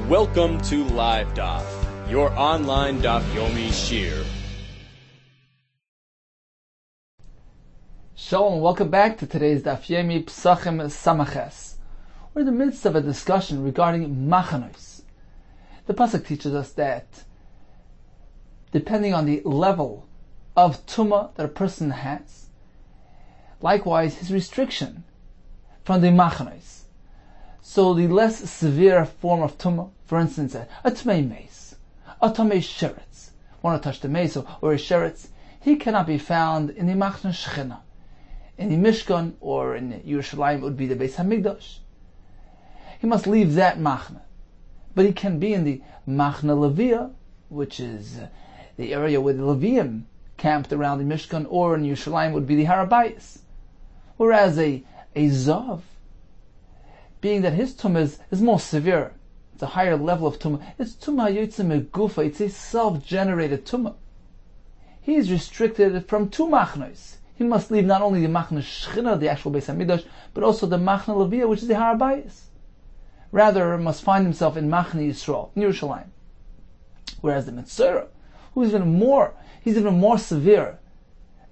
Welcome to Live Daf, your online Daf Yomi Shir. Shalom and welcome back to today's Daf Yomi Pesachim Samaches. We're in the midst of a discussion regarding machanos. The pasuk teaches us that depending on the level of tumah that a person has, likewise his restriction from the machanos. So the less severe form of tumah, for instance, a tumei mace, a tumei sheretz, want to touch the mace or a sheretz, he cannot be found in the machna shechina. In the Mishkan or in Yerushalayim, it would be the Beis Hamikdash. He must leave that machna, but he can be in the machna Levia, which is the area where the Leviim camped around the Mishkan, or in Yerushalayim would be the Harabayis. Whereas a Zav, being that his tumah is more severe, it's a higher level of tumah, it's tumah yotze megufa, it's a self-generated tumah. He is restricted from two machnos. He must leave not only the machna shechina, the actual Beis Hamikdash, but also the machna Levia, which is the Harabayis. Rather, must find himself in machna Yisrael, in Yerushalayim. Whereas the Metzora, he's even more severe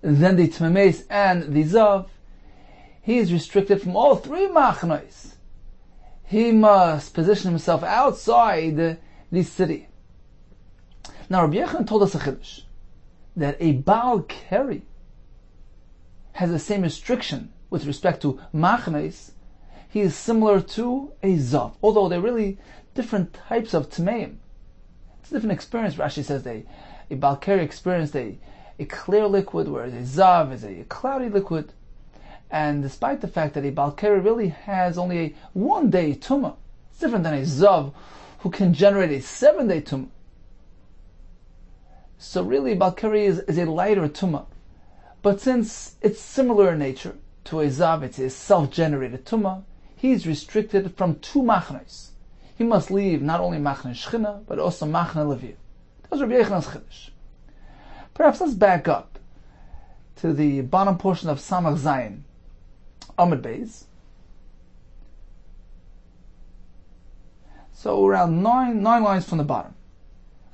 than the Tmemes and the Zav, he is restricted from all three machnos. He must position himself outside the city. Now, Rabbi Yehuda told us a chiddush, that a Baal Keri has the same restriction with respect to machnos. He is similar to a Zav, although they're really different types of Tmeim. It's a different experience. Rashi says a Baal Keri experienced a clear liquid, whereas a Zav is a cloudy liquid. And despite the fact that a Baal Keri really has only a 1-day tumah, it's different than a Zav who can generate a 7-day tumah. So really Baal Keri is a lighter tumah. But since it's similar in nature to a Zav, it's a self-generated tumah, he's restricted from two machnos. He must leave not only machna shechina, but also machna Levia. That was Rabbi Yehuda's chiddush. Perhaps let's back up to the bottom portion of Samach Zayin, Amud Beis. So around nine lines from the bottom.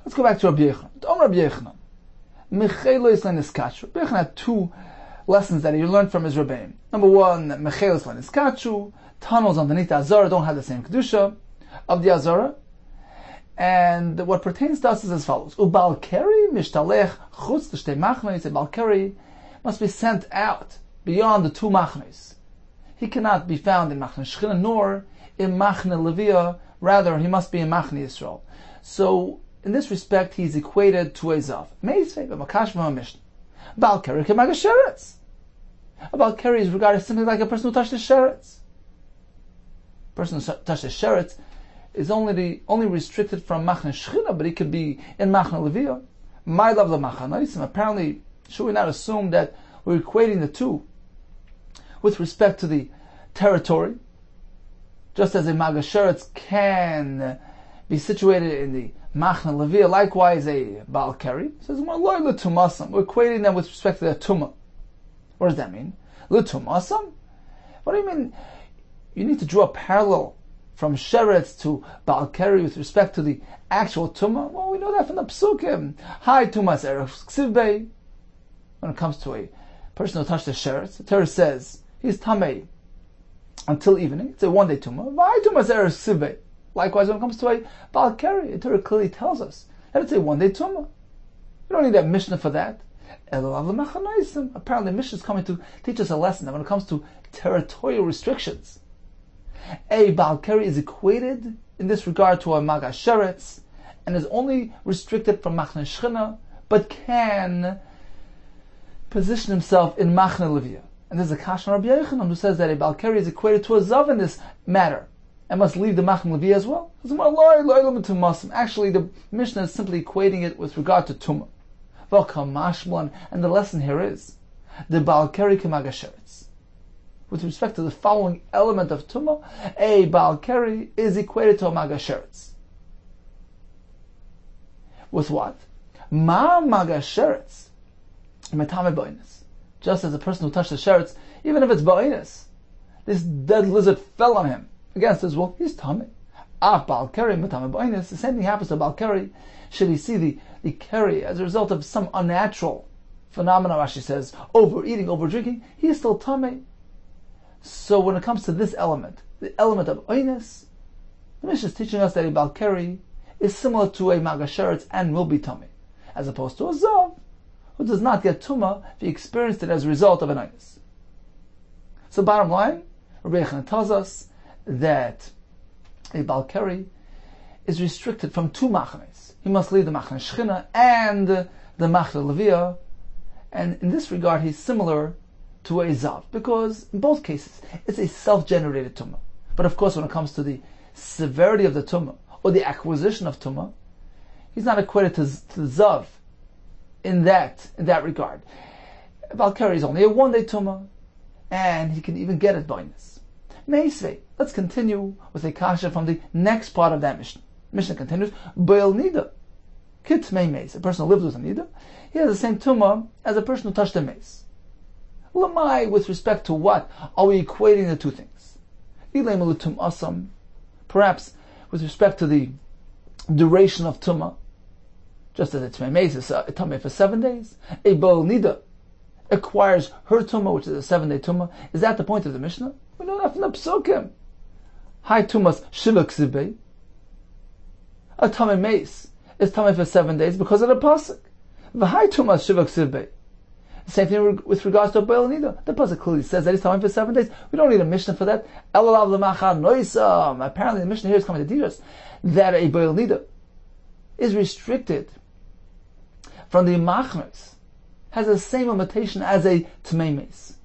Let's go back to Rabbi Yehuda. Rabbi Yehuda. Mechelos le'niskachu. Rabbi Yehuda had two lessons that he learned from his Rebbeim. Number one, Mechelos le'niskachu. Tunnels underneath the Azara don't have the same kedusha of the Azara. And what pertains to us is as follows: Ubal Keri mishtalech chutz l'shtei machnos. A Baal Keri must be sent out beyond the two machnos. He cannot be found in machna shechina nor in machna Levia. Rather, he must be in machna Yisrael. So, in this respect, he is equated to a Zav. Meisvei b'makash v'mamishnah. Baal Keri k'mag sheretz. A Baal Keri is regarded simply like a person who touched the sheretz. A person who touched the sheretz is only restricted from machna shechina, but he could be in machna Levia. My love the machanosim. Apparently, should we not assume that we're equating the two with respect to the territory? Just as a magasheretz can be situated in the machna Levia, likewise a Baal Keri says we're equating them with respect to their tumah. What does that mean? L'tumasam? What do you mean? You need to draw a parallel from sheretz to Baal Keri with respect to the actual tumah. Well, we know that from the psukim. Hi tumas erev ksivbei. When it comes to a person who touched the sheretz, the Torah says he's tamei until evening. It's a 1-day tumah. Hi tumas erev ksivbei. Likewise, when it comes to a Baal Keri, the Torah clearly tells us that it's a 1-day tumah. You don't need a Mishnah for that. Apparently, the Mishnah is coming to teach us a lesson that when it comes to territorial restrictions, a Baal Keri is equated in this regard to a Magas Sheretz and is only restricted from Machna Shechina, but can position himself in Machna Levia. And there's a Kash on Rabbi Yehuda who says that a Baal Keri is equated to a Zav in this matter and must leave the Machna Levia as well. Actually, the Mishnah is simply equating it with regard to Tumah. And the lesson here is the Baal Keri k'Magas Sheretz. With respect to the following element of Tumah, a Baal Keri is equated to a Magas Sheretz. With what? Ma Magas Sheretz. Metame Ba'inus. Just as a person who touched the Sheretz, even if it's Ba'inus, this dead lizard fell on him against his will, he's Tameh. The same thing happens to Baal Keri. Should he see the Keri as a result of some unnatural phenomena, Rashi says, overeating, overdrinking, he is still Tameh. So when it comes to this element, the element of Oines, the Mishnah is teaching us that a Baal Keri is similar to a Magasheretz and will be Tameh, as opposed to a Zav, who does not get Tumah if he experienced it as a result of an Oines. So bottom line, Rabbi Yehuda tells us that a Baal Keri is restricted from two machnes. He must leave the machne Shechina and the machne Levia, and in this regard he's similar to a Zav, because in both cases it's a self-generated tumah. But of course when it comes to the severity of the tumah, or the acquisition of tumah, he's not equated to Zav in that regard. Baal Keri is only a one-day tumah, and he can even get it bonus. Meisvei. Let's continue with a kasha from the next part of that Mishnah. Mishnah continues, Boil Nida. Kit Mei Meis. A person who lives with a Nida, he has the same tumah as a person who touched a mace. Lamai, with respect to what are we equating the two things? Ilay asam. Perhaps with respect to the duration of tumah, just as a Tmei Meis is a tumah for 7 days, a Boil Nida acquires her tumah, which is a 7-day tumah. Is that the point of the Mishnah? We know that from the Psukim. High tumas shivak zibay. A tamei mace is tamei for 7 days because of the pasuk. V'high tumas shivak zibay. Same thing with regards to Boil Nida. The pasuk clearly says that he's tamei for 7 days. We don't need a Mishnah for that. Elalav l'machar noisam. Apparently, the Mishnah here is coming to teach us that a Boil Nida is restricted from the machnos, has the same limitation as a tamei mace,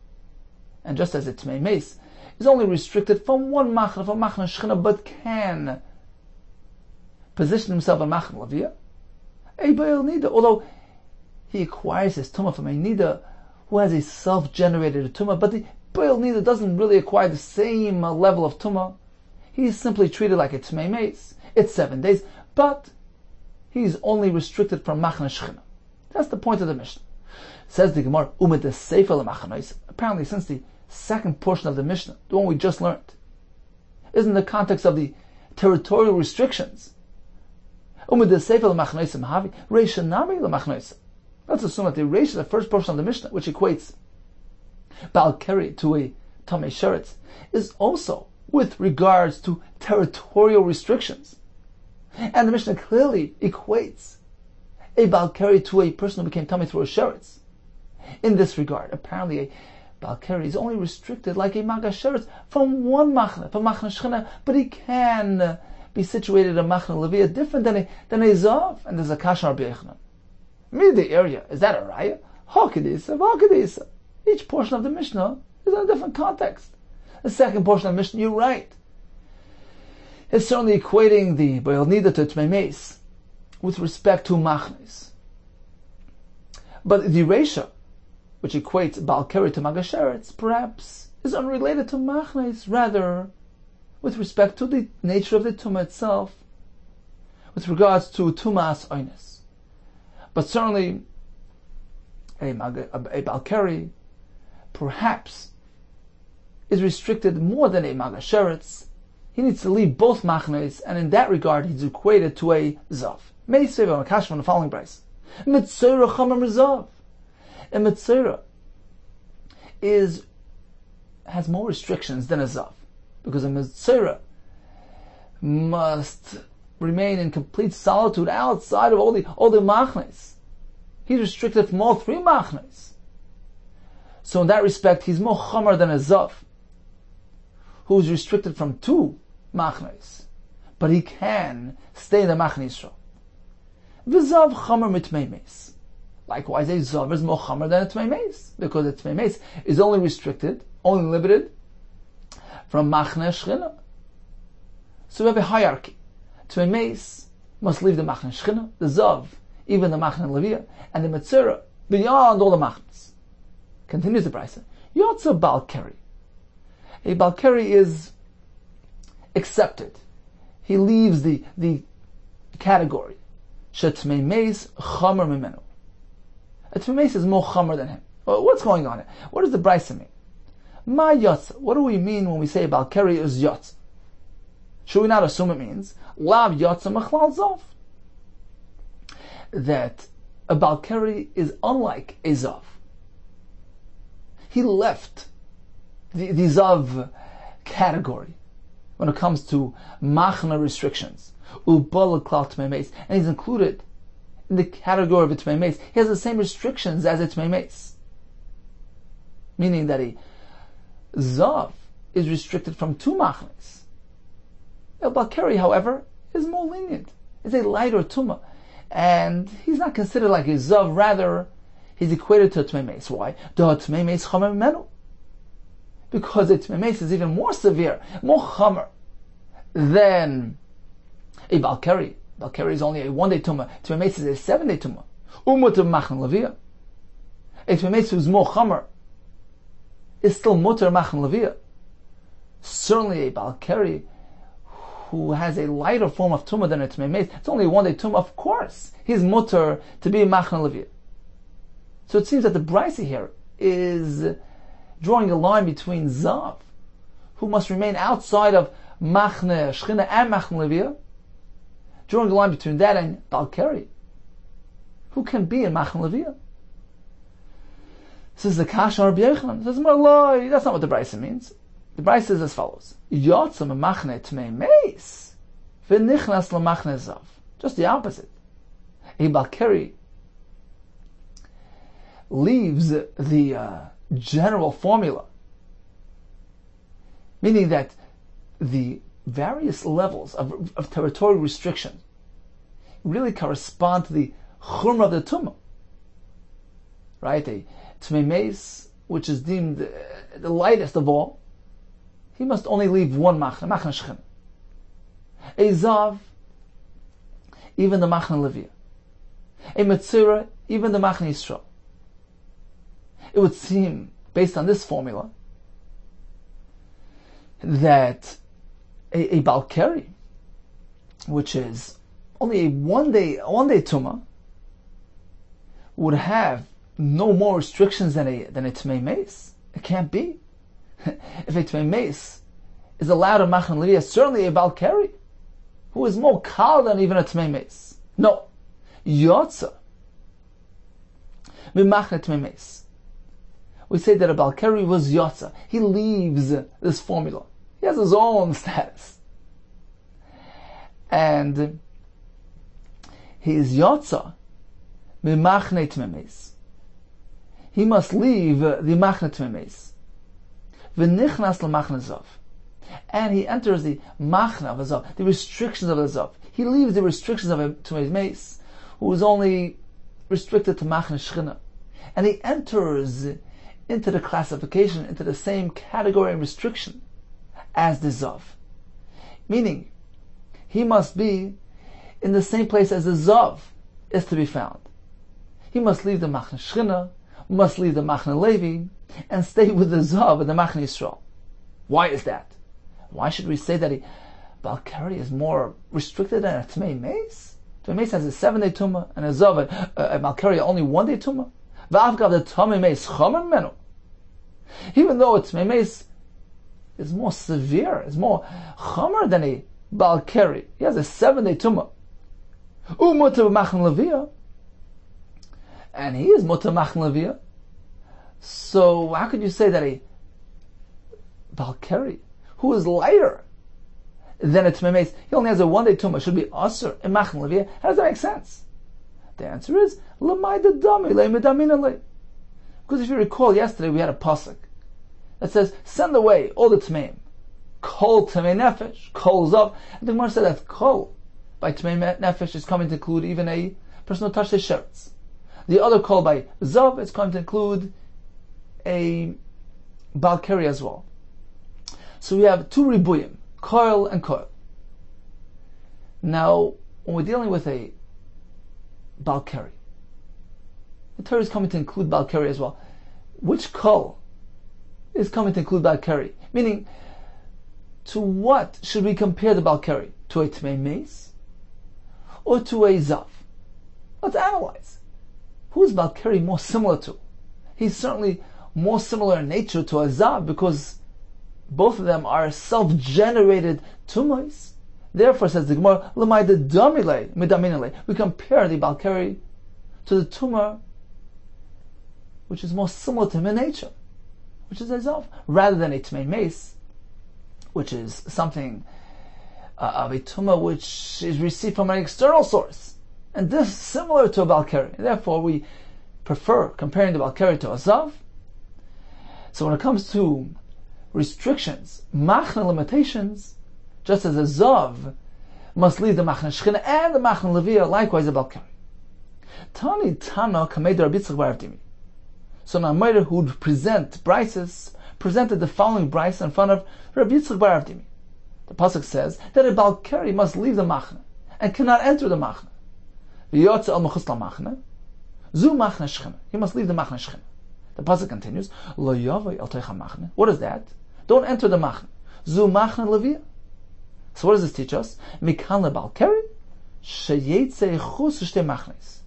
and just as a tamei mace is only restricted from one machna, from machna Shechina, but can position himself in machna Levia, a Boil Nida, although he acquires his tumah from a Nida who has a self-generated tumah, but the Boil Nida doesn't really acquire the same level of tumah. He's simply treated like a Tmei Meis. It's 7 days, but he's only restricted from machna Shechina. That's the point of the Mishnah. Says the Gemara, Umid the Sefer l'machanois. Apparently, since the second portion of the Mishnah, the one we just learned, is in the context of the territorial restrictions. Umid the Sefer l'machanois mahavi reisha nami l'machanois. Let's assume that the reisha, the first portion of the Mishnah, which equates Baal Keri to a tamei sheretz, is also with regards to territorial restrictions, and the Mishnah clearly equates a Baal Keri to a person who became tamei through a sheretz. In this regard, apparently a Baal Keri is only restricted like a maga sheretz from one machna, from machna Shechina, but he can be situated in machna Levia different than a Zav, and there's a kasha Rabbi Yehuda. The area, is that a raya? Hakadisa. Each portion of the Mishnah is in a different context. The second portion of the Mishnah, you're right, is certainly equating the Boil Nida to Tmei Meis with respect to machnes. But the reisha, which equates Baal Keri to maga sheretz, perhaps is unrelated to machnes, rather with respect to the nature of the tumah itself, with regards to tumas oines. But certainly a Baal Keri perhaps is restricted more than a maga sheretz. He needs to leave both machnes, and in that regard he's equated to a zav. Meisvei v'makash from the following price. Mitzora chamam rezav. A Mitzora has more restrictions than a Zav, because a Mitzora must remain in complete solitude outside of all the machnes. He's restricted from all 3 machnes. So in that respect, he's more chomer than a Zav, who's restricted from 2 machnes, but he can stay in the machne Yisrael. V'Zav chomer mitmei meis. Likewise, a Zav is more chomer than a Tmei Meis, because a Tmei Meis is only restricted, only limited from machne Shechina. So we have a hierarchy. Tmei Meis must leave the machne Shechina, the Zav, even the machne Levia, and the Metzora beyond all the machnes. Continues the Brisa. Yotza Baal Keri. A Baal Keri is accepted. He leaves the category. Shetmei Meis chomer mimenu. A Tmei Meis is more chomer than him. Well, what's going on here? What does the Brisa mean? Ma yotza. What do we mean when we say Baal Keri is yotza? Should we not assume it means Lav Yotza Machlal Zav? That a Balkari is unlike a Zav. He left the Zav category when it comes to Machna restrictions. Ubal Klal Tmei Meis, and he's included in the category of a Tmei Meis. He has the same restrictions as a Tmei Meis. Meaning that a Zav is restricted from 2 Machnas. El Balkari, however, is more lenient. It's a lighter Tumah. And he's not considered like a Zav, rather, he's equated to a Tmei Meis. Why? Da Tmei Meis Chomer Menu. Because a Tmei Meis is even more severe, more Chomer than a Balkari. Balkari is only a 1-day Tumah. Tmei Meis is a 7-day Tumah. Umutar Machn Leviyah. A Tmei Meis who's more Chomer is still Mutar Machn Leviyah. Certainly a Balkari who has a lighter form of Tumah than a Tmei Meis, it's only a 1-day Tumah, of course. He's Mutar to be Machn Leviyah. So it seems that the Brisa here is drawing a line between Zav, who must remain outside of Machne, Shechina, and Machn Leviyah, drawing a line between that and Balkari, who can be in Machn Leviyah. This is the Kasha Rabbi Yehuda. Says, Marloi, that's not what the Brisa means. The Brisa is as follows: Yotzam Machne Tmei Meis, v'nichnas l'Machne Zav. Just the opposite. A Balkari leaves the general formula, meaning that the various levels of territorial restriction really correspond to the chumrah of the tumah. Right? A Tmei Meis, which is deemed the lightest of all, he must only leave 1 machna shechina. A Zav, even the Machna Leviyah. A Metzira, even the Machna Yisrael. It would seem, based on this formula, that a Balkari, which is only a 1-day Tumah, would have no more restrictions than a Tmei Meis. It can't be. If a Tmei Meis is allowed a Machna Leviyah, certainly a Balkari, who is more kal than even a Tmei Meis. No. Yotza Mimachna Tmei Meis. We say that a Balkari was Yotza. He leaves this formula. He has his own status. And he is Yotza Mimachna Tmei Meis. He must leave the Machna Tmei Meis. V'nichnas l'Machna Zav. And he enters the Machna of a Zav, the restrictions of a Zav. He leaves the restrictions of a Tmei Meis, who is only restricted to Machna Shechina. And he enters into the classification, into the same category and restriction as the Zav. Meaning, he must be in the same place as the Zav is to be found. He must leave the Machna Shechina, must leave the Machna Levi, and stay with the Zav and the Machna Yisrael. Why is that? Why should we say that a Balkari is more restricted than a Tmei Meis? Tmei Meis has a 7-day Tumah, and a Zav, a Balkari, only 1-day Tumah. V'avgav the Tmei Meis chomer menu. Even though a Tmei Meis is more severe, is more chomer than a Balkari, he has a 7-day Tumah. Umutar Machna Leviyah, and he is Mutar Machna Leviyah. So how could you say that a Balkari, who is lighter than a Tmei Meis, he only has a 1-day Tumah, should be Asur in Machna Leviyah? How does that make sense? The answer is L'may Dami Le'medamina Le. Because if you recall, yesterday we had a pasuk that says, "Send away all the Tmeim, Kol Tmei Nefesh, Kol Zav." And the Gemara said that Kol by Tmei Nefesh is coming to include even a person who touched his shirts. The other Kol by Zav is going to include a Balkari as well. So we have 2 ribuyim, Koil and Koil. Now, when we're dealing with a Balkari, the Torah is coming to include Balkari as well. Which Kol is coming to include Balkari? Meaning, to what should we compare the Balkari? To a Tmei Meis or to a Zav? Let's analyze. Who is Balkari more similar to? He's certainly more similar in nature to a Zav, because both of them are self-generated tumors. Therefore, says the Gemara, we compare the Balkari to the tumor which is more similar to him in nature, which is Ezav, rather than a Tmei Mace, which is something of a tumor which is received from an external source. And this is similar to a Balkari. Therefore, we prefer comparing the Balkari to Ezav. So when it comes to restrictions, machna limitations, just as a Zav must leave the machna Shechina and the machna Levia, likewise a Balkari. Tani Tana Kamei Rabbi Yitzchak bar Avdimi. So now Meir, who would present brises, presented the following brise in front of Rabbi Yitzchak bar Avdimi. The pasuk says that a Balkari must leave the machna and cannot enter the machna. V'yotze al mechus machna, zu machna Shechina. He must leave the machna Shechina. The pasuk continues, Lo yavoi al teicha machna. What is that? Don't enter the machna. Zu machna Levia. So what does this teach us? Mikan lebalkari sheyetze chus shtei machnes.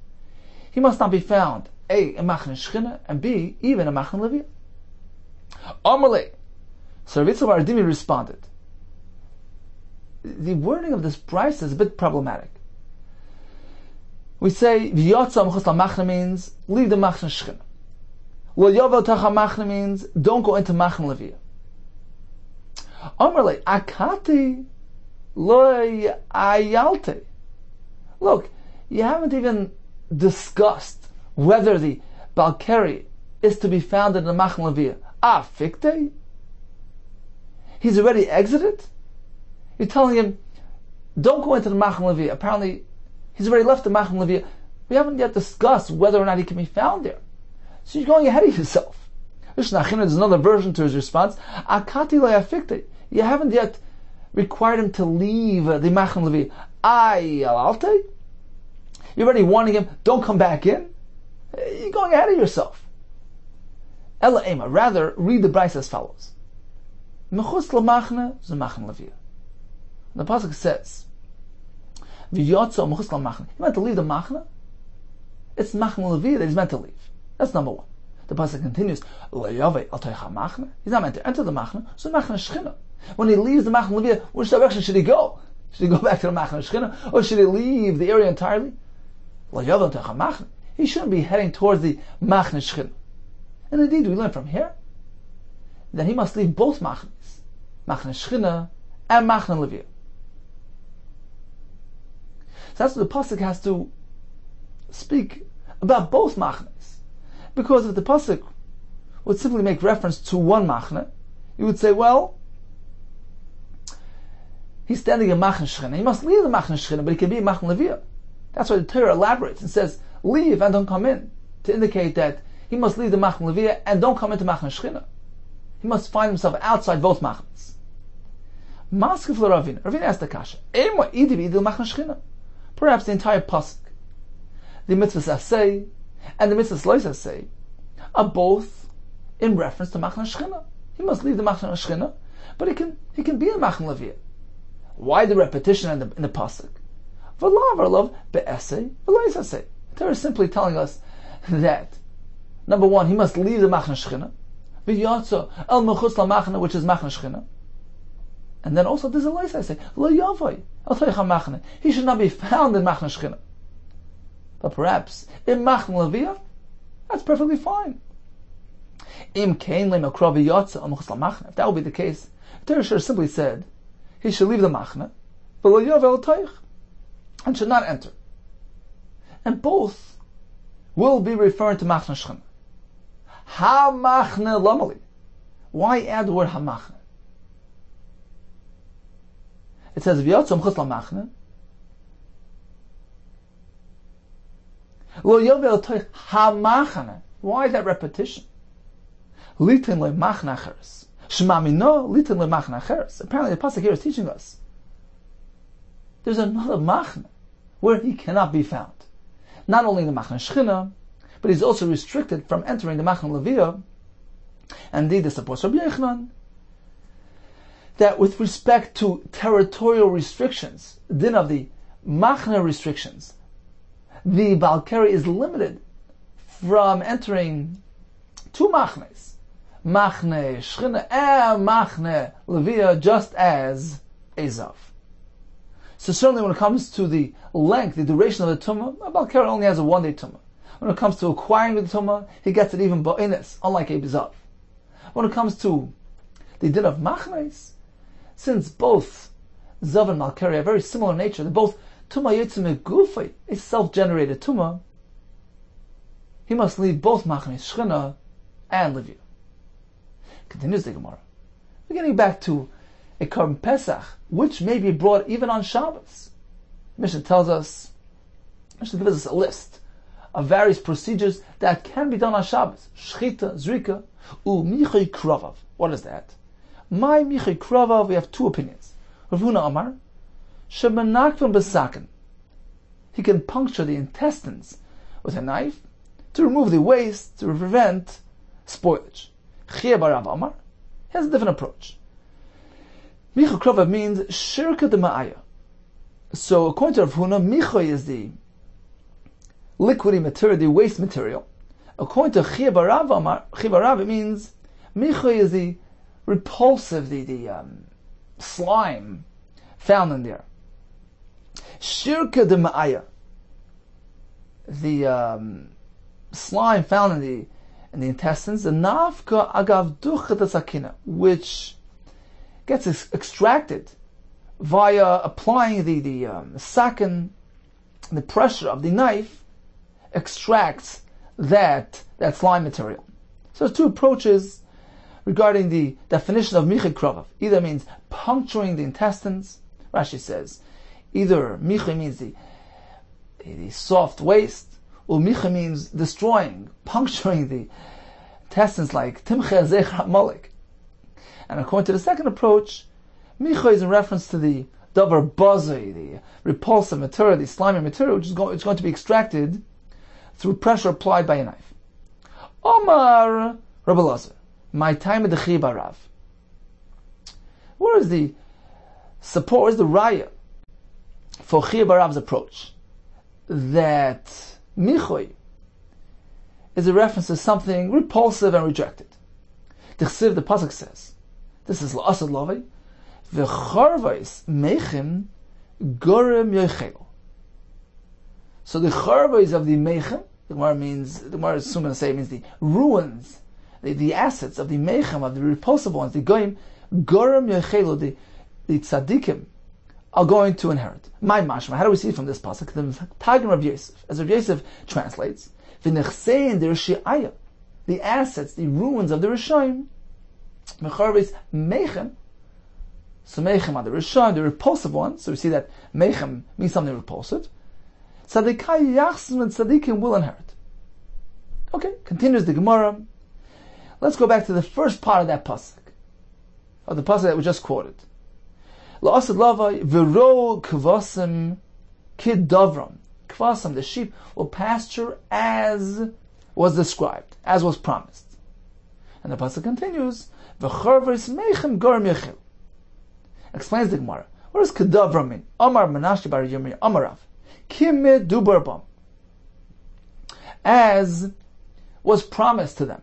He must not be found A, in machna Shechina, and B, even in machna Levia. Amalei. So Rabbi Yitzchak bar Avdimi responded. The wording of this price is a bit problematic. We say v'yotza mechus machna means leave the machna Shechina. Lo yovel tacha machna means don't go into machna Levia. Amalei akati lo ayalte. Look, you haven't even discussed whether the Balkari is to be found in the machna Levia. Ah, fikte? He's already exited? You're telling him, don't go into the machna Levia. Apparently, he's already left the machna Levia. We haven't yet discussed whether or not he can be found there. So you're going ahead of yourself. There's another version to his response. Akati lo yafikte. You haven't yet required him to leave the machna Levia. Ay alalte? You're already warning him, don't come back in? You're going ahead of yourself. Ela ema. Rather, read the Bryce as follows. Mechus lamachna zu machna Levia. The pasuk says, "V'yotzo mechus lamachna." He meant to leave the machna. It's machna Levia that he's meant to leave. That's number one. The pasuk continues, "Le'yavei al teicha machna." He's not meant to enter the machna. So machna Shechina. When he leaves the machna Levia, which direction should he go? Should he go back to the machna Shechina, or should he leave the area entirely? Le'yavei al teicha machna. He shouldn't be heading towards the machna Shechina. And indeed, we learn from here that he must leave both machnas, machna Shechina and machna Levia. So that's what the pasuk has to speak about both machnas. Because if the pasuk would simply make reference to one machna, you would say, well, he's standing in machna Shechina. He must leave the machna Shechina, but he can be in machna Levia. That's why the Torah elaborates and says, leave and don't come in, to indicate that he must leave the machna Levia and don't come into machna Shechina. He must find himself outside both machnas. Maskef l'Ravin. Ravin asked the kasha, Ema idi v'idil machna Shechina. Perhaps the entire pasuk, the mitzvahs asay and the mitzvahs lois asay, are both in reference to machna Shechina. He must leave the machna Shechina, but he can be in machna Levia. Why the repetition in the pasuk? V'lav be'asay v'lois asay. The Torah is simply telling us that number one, he must leave the machna Shechina, v'yatzo el mechutz lamachna, which is machna Shechina. And then also there's a lois asay, lo yavoy al teicha machna. He should not be found in machna Shechina. But perhaps in machna Levia, that's perfectly fine. Im kein le'makra v'yatzo el mechutz lamachna. If that would be the case, the Torah should have simply said he should leave the machna, but lo yavoy al teich, and should not enter. And both will be referring to machna Shechina. Ha-machna lamali. Why add the word ha-machna? It says, v'yotzo mechutz lamachna, lo yovel toich ha-machna. Why that repetition? Litin le-machna acheres. Shmamino litin le-machna acheres. Apparently the pasuk here is teaching us there's another machna where he cannot be found. Not only in the machna Shechina, but he's also restricted from entering the machna Levia. And indeed, this supports Rabbi Yehuda that with respect to territorial restrictions, din of the machna restrictions, the Balkari is limited from entering two machnes, machne Shechina and machne Levia, just as Ezav. So certainly when it comes to the length, the duration of the tumah, a Balkari only has a 1-day tumah. When it comes to acquiring the tumah, he gets it even ba'ines, unlike a bizav. When it comes to the din of machnais, since both zav and malkari are very similar in nature, they're both tumah yitzim gufay, a self-generated tumah, he must leave both machnais, shchina, and livya. Continues the Gemara. We're getting back to a Korban Pesach, which may be brought even on Shabbos. Mishnah gives us a list of various procedures that can be done on Shabbos. Shchita, zrika, michai kravav. What is that? My michai kravav, we have two opinions. Rav Huna Amar, shebenakvan besaken. He can puncture the intestines with a knife to remove the waste, to prevent spoilage. Chia barav Amar has a different approach. Michai kravav means shirka de ma'aya. So according to Rav Huna, michai is the liquidy material, the waste material. According to Chia barav, it means michai is the repulsive, the slime found in there. Shirka de ma'aya, the slime found in the intestines, the nafka agav duchat sakina, which gets extracted via applying the sakin, the pressure of the knife extracts that slime material. So there's two approaches regarding the definition of michai kravav. Either means puncturing the intestines. Rashi says either michai means the soft waste, or michai means destroying, puncturing the intestines like timche zechra malik. And according to the second approach, michai is in reference to the davar bazai, the repulsive material, the slimy material, which is going to be extracted through pressure applied by a knife. Omar Rabbi Lazar, my time of the Chi barav. Where is the support, where is the raya for Chi barav's approach? That michai is a reference to something repulsive and rejected. The pasuk says, this is la'asad lovei, v'charvais mechim gorem yochel. So the charvais of the mechim, the Gemara is soon going to say it means the ruins, the assets of the mechim, of the repulsive ones, the goyim, gorem yochelu, the tzaddikim, are going to inherit. My mashma, how do we see from this pasuk? The Targum of Yosef, as Rav Yosef translates, v'nechsein the rishi'aya, the assets, the ruins of the Rishayim, mecharves mechem. So mechem are the Rishayim, the repulsive ones. So we see that mechem means something repulsive. Tzaddikai yachsim and tzaddikim will inherit. Okay, continues the Gemara. Let's go back to the first part of that pasuk, of the pasuk that we just quoted. La'asad lavai v'ro kvasim kidavram. Kvasim, the sheep, will pasture as was described, as was promised. And the pasuk continues, v'charvers meichem gorem yechil. Explains the Gemara. What does kedavram mean? Amar Menashe bar Yirmiyah Amarav. Kimid dubarbam. As was promised to them.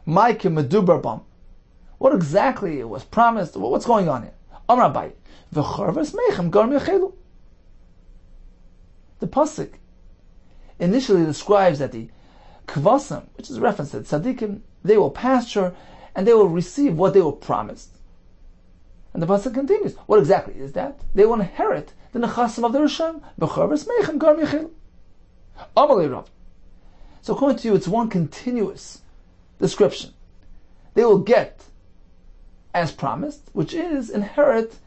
My kimid dubarbam. What exactly was promised? What's going on here? Amar Abai. V'charvers meichem gorem yechilu. The pasuk initially describes that the kvasim, which is a reference to tzaddikim, they will pasture and they will receive what they were promised. And the pasuk continues. What exactly is that? They will inherit the nechasim of the Rishon. B'charvers meichem gorem yechilu. Amalei Rav. So according to you, it's one continuous description. They will get as promised, which is inherit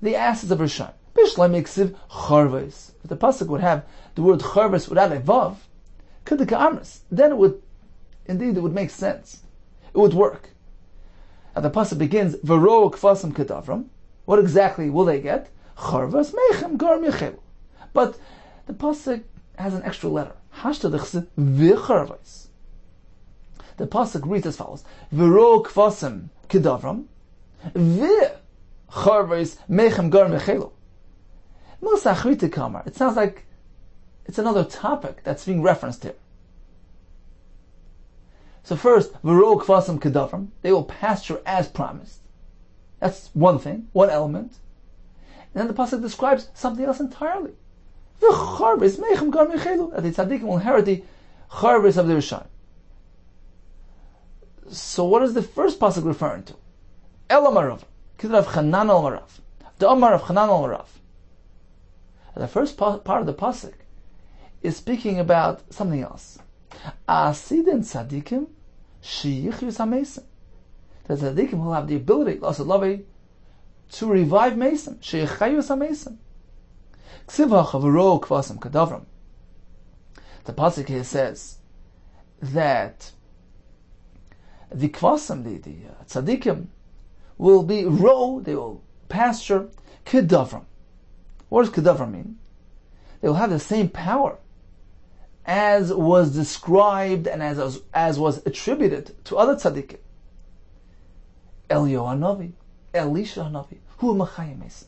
the assets of Rishon. Bishlai miksiv charvos. If the pasuk would have the word charvos without a vav, k'dika amris, then it would make sense. It would work. And the pasuk begins v'ro kvasim kedavram. What exactly will they get? Charvos meichem gorem yechelu. But the pasuk has an extra letter. Hashtadachse v'charvos. The pasuk reads as follows: v'ro kvasim kedavram v'charvos meichem gorem yechelu. It sounds like it's another topic that's being referenced here. So first, v'ro kvasim kedavram, they will pasture as promised. That's one thing, one element. And then the pasuk describes something else entirely. The tzaddikim will inherit the charbis of the Rishayim. So what is the first pasuk referring to? Elamarav, Kidrav Chanan al Marav, the Amar of Chanan al Marav. The first part of the pasuk is speaking about something else. Asidin tzaddikim sheyichus hamesim. The tzaddikim will have the ability, to revive mesim. Sheyichayus hamesim. Ksiva chavuro kvasam kadavram. The pasuk here says that the kvasam, the tzaddikim, will be they will pasture kedavram. What does kedavram mean? They will have the same power as was described and as was attributed to other tzaddikim. Eliyahu Hanavi, Elisha Hanavi, who are machayim mesim.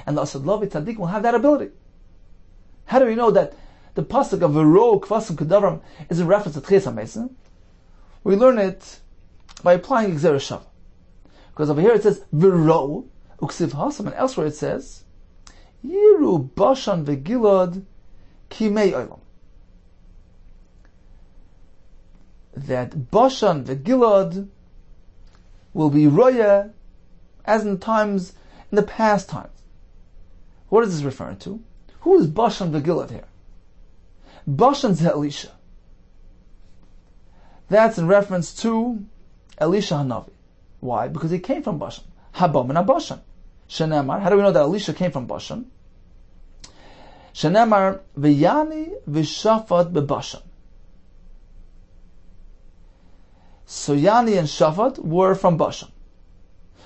And the Asad Lavi tzaddik will have that ability. How do we know that the pasuk of V'ro Kvasam Kedavram is a reference to Tchias HaMesim? We learn it by applying Gzera Shava. Because over here it says V'ro Uksiv Hasam, and elsewhere it says Yiru Bashan V'Gilad Kimei Olam. That Bashan V'Gilad will be Roya as in the past times. What is this referring to? Who is Bashan V'Gilad here? Bashan's Elisha. That's in reference to Elisha Hanavi. Why? Because he came from Bashan. Habam and Bashan. Shenemar. How do we know that Elisha came from Bashan? Shenemar V'yani V'shafat B'Bashan. So Yani and Shafat were from Bashan.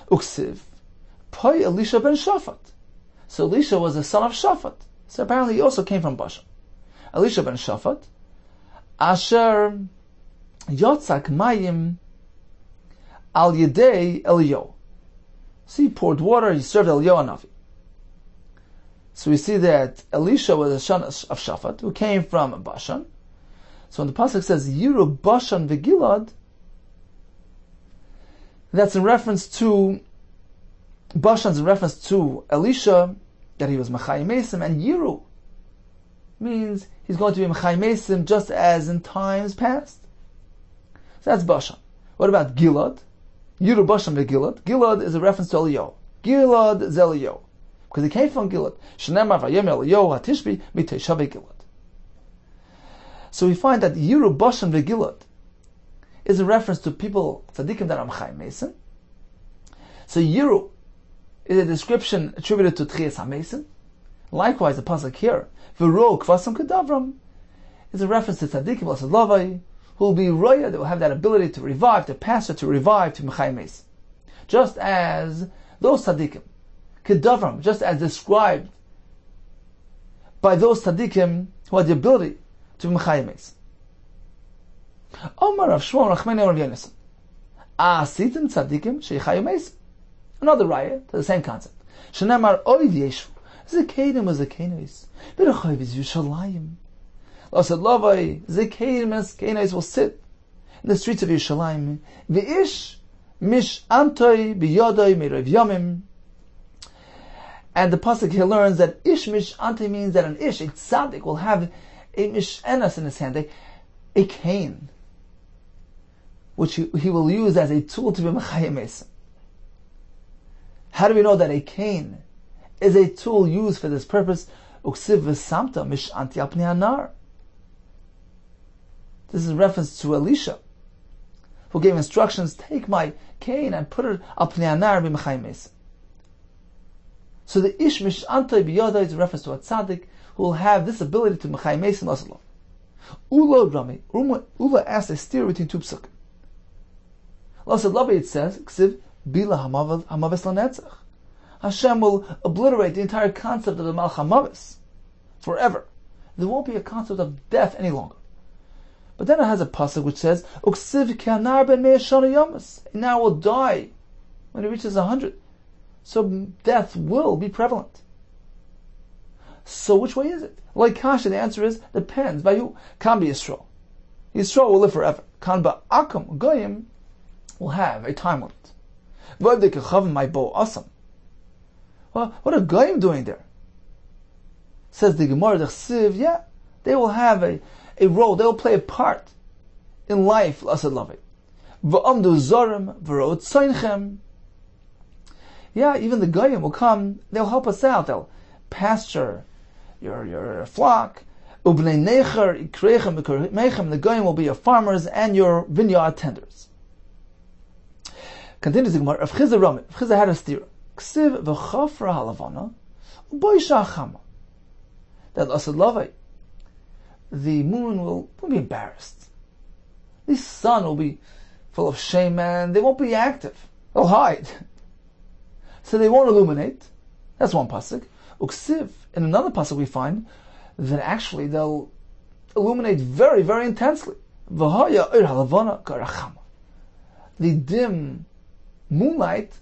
Uksiv. Poi Elisha ben Shafat. So Elisha was the son of Shafat. So apparently he also came from Bashan. Elisha ben Shafat. Asher Yotzak Mayim Al Yedei Eliyahu. So he poured water, he served Eliyahu Hanavi. So we see that Elisha was the son of Shafat, who came from Bashan. So when the pasuk says Yiru Bashan V'Gilad, that's in reference to Bashan's in reference to Elisha, that he was Machai Mesim, and Yiru means he's going to be Machai Mesim just as in times past. So that's Bashan. What about Gilad? Yiru Bashan V'Gilad. Gilad is a reference to Eliyahu. Gilad is Eliyahu, because he came from Gilad. Shenemar Vayem Eliyahu Hatishbi Mitei Shavei Gilad. So we find that Yiru Bashan V'Gilad is a reference to people, tzaddikim that are Machai Mesim. So Yiru is a description attributed to Tchias HaMesim. Likewise, the pasuk here, V'ro Kvasam Kedavram, is a reference to tzaddikim l'Asad who will be roya, that will have that ability to revive, to pastor, to revive, to Machai Mesim. Just as those tzaddikim, Kedavram, just as described by those tzaddikim who had the ability to be Machai Mesim. Omar Rav Shmuel Rachmeni Rav Yonasan. Asitim tzaddikim sheyichayu mesim. Another raya to the same concept. Shenemar oiv yeshu zekedim was zekenos b'rechoy v'Yushalayim. L'asad lavai zekedim and zekenos will sit in the streets of Yerushalayim. V'ish mish antoi b'yodoi me'Rav Yomim. And the pasuk here learns that ish mish antoi means that an ish, a tzaddik, will have a mishenas in his hand, a cane, which he will use as a tool to be Machayim Mesim. How do we know that a cane is a tool used for this purpose? Uksiv v'samta mish anti al pnei hanar. This is a reference to Elisha, who gave instructions, take my cane and put it al pnei hanar and be Machayim Mesim. So the ish mish antai biyoda is a reference to a tzaddik who will have this ability to Machayim Mesim l'Asad. Ula asked a steer between two psukim. L'Asad Lavi, it says, Ksiv bila hamaves lanetzach. Hashem will obliterate the entire concept of the Malch HaMavis forever. There won't be a concept of death any longer. But then it has a pasuk which says, Uksiv ki'anar ben mei shana yamas. And now will die when it reaches 100. So death will be prevalent. So which way is it? Like Kasha, the answer is, depends. By who? Kan be Yisrael. Yisrael will live forever. Kan ba Akam, Goyim, will have a time limit. My bow awesome. What are Goyim doing there? Says the Gemara, the Chsiv, yeah, they will have a role, they will play a part in life, L'asad Lavei. V'amdu zorim v'ro'ot tzoinchem. Yeah, even the Goyim will come, they'll help us out, they'll pasture your flock. Ubnei necher ikrechem v'kormechem, the Goyim will be your farmers and your vineyard tenders. Continues the Gemara, Rav Chizah Rami, Rav Chizah had a stira. Ksiv v'chafra halavana, u'boisha chama. That L'asad Lavei, the moon will be embarrassed. The sun will be full of shame and they won't be active. They'll hide. So they won't illuminate. That's one pasuk. Uksiv, in another pasuk we find that actually they'll illuminate very, very intensely. The dim moonlight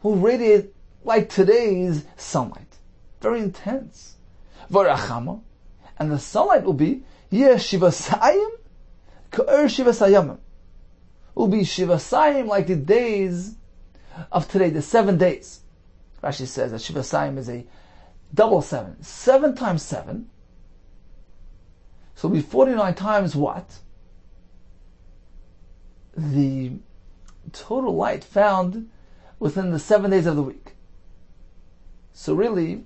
will radiate like today's sunlight. Very intense. And the sunlight will be Shivasayim Ka'er Shivasayim. Will be Shivasayim like the days of today, the 7 days. Rashi says that Shivasayim is a double 7. 7 times 7. So it'll be 49 times what? The total light found within the 7 days of the week. So really,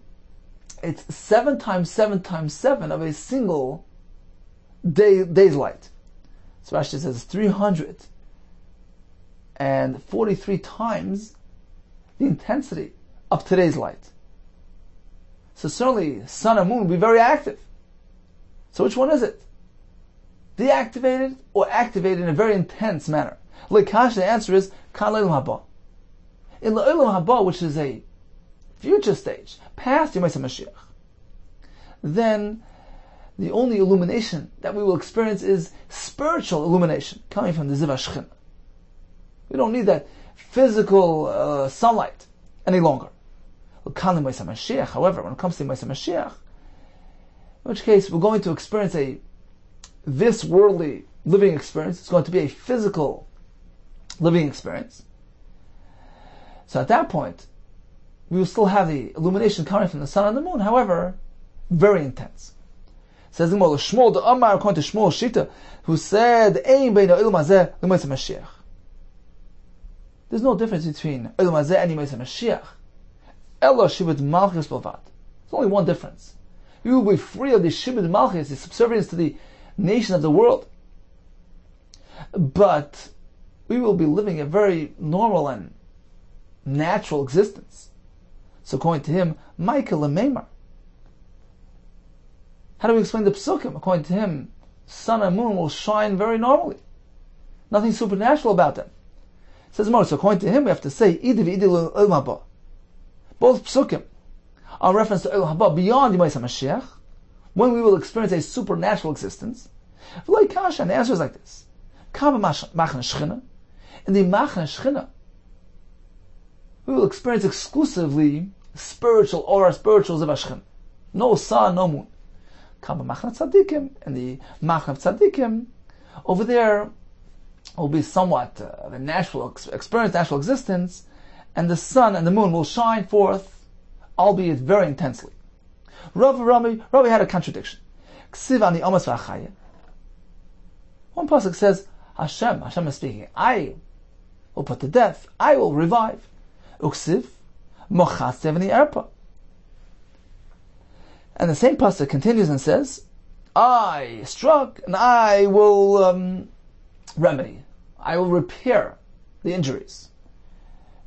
it's 7 times 7 times 7 of a single day's light. So Rashi says 343 times the intensity of today's light. So certainly sun and moon will be very active. So which one is it? Deactivated or activated in a very intense manner? Lekash, the answer is Kan Le'olam Haba. In Le'olam Haba, which is a future stage, past Yemei Mashiach, then the only illumination that we will experience is spiritual illumination coming from the Ziv HaShechina. We don't need that physical sunlight any longer. However, when it comes to Yemei Mashiach, in which case we're going to experience this worldly living experience. It's going to be a physical living experience. So at that point, we will still have the illumination coming from the sun and the moon, however, very intense. Says the Gemara, Shmuel the Amar, according to Shmuel Shita, who said, Ein bein ha'olam hazeh l'Yemei Mashiach. There's no difference between Olam Hazeh and Yemei Mashiach. Ella Shibud Malchus Bavad. There's only one difference. We will be free of the Shibud Malchus, the subservience to the nation of the world. But we will be living a very normal and natural existence. So according to him, Michael Lememar. How do we explain the Psukim? According to him, sun and moon will shine very normally. Nothing supernatural about them. Says more. So according to him, we have to say Idi v'Idi l'Olam Haba. Both Psukim are reference to Olam Haba beyond Yemei Mashiach, when we will experience a supernatural existence. V'lo kasha, and the answer is like this: Kama Machne Shechina. In the Machne Shechina, we will experience exclusively spiritual aura, spiritual Ziv HaShechina. No sun, no moon. Kama Machne Tzadikim, and the Machne Tzadikim, over there will be somewhat of a natural experience, natural existence, and the sun and the moon will shine forth, albeit very intensely. Rabbi had a contradiction. Ksiv ani Amos v'achaya. One pasuk says, Hashem is speaking, I will put to death, I will revive. Uksiv, mochasev ani erpa. And the same pasuk continues and says, I struck and I will remedy. I will repair the injuries.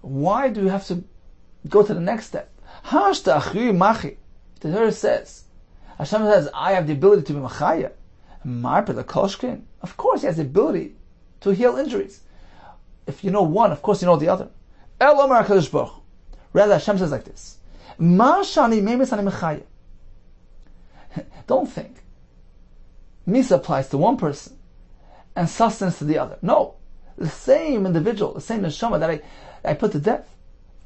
Why do you have to go to the next step? The Torah says, Hashem says, I have the ability to be machaya. Of course, he has the ability to heal injuries. If you know one, of course you know the other. Rather, Hashem says like this: don't think Misa applies to one person and sustenance to the other. No, the same individual, the same neshama that I put to death,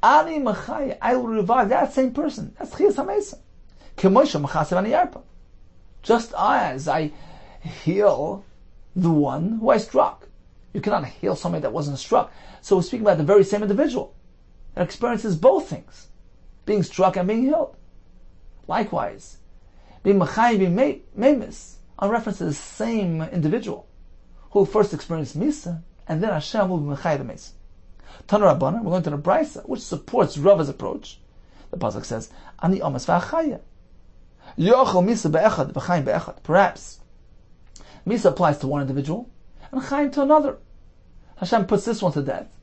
Ani Machaya, I will revive that same person. That's Chiyas HaMeisa. K'moisha Machasev Ani Yarpa. Just as I heal the one who I struck. You cannot heal somebody that wasn't struck. So we're speaking about the very same individual that experiences both things. being struck and being healed. Likewise, being Machai, being Memis, on reference to the same individual who first experienced Misa, and then Hashem will be Machai the Misa. Tana Rabbanan, we're going to the Brisa, which supports Rava's approach. The pasuk says, "Ani omas v'achaya, yochel Misa be'echad v'chayim be'echad." Perhaps Misa applies to one individual and Chayim to another. Hashem puts this one to death,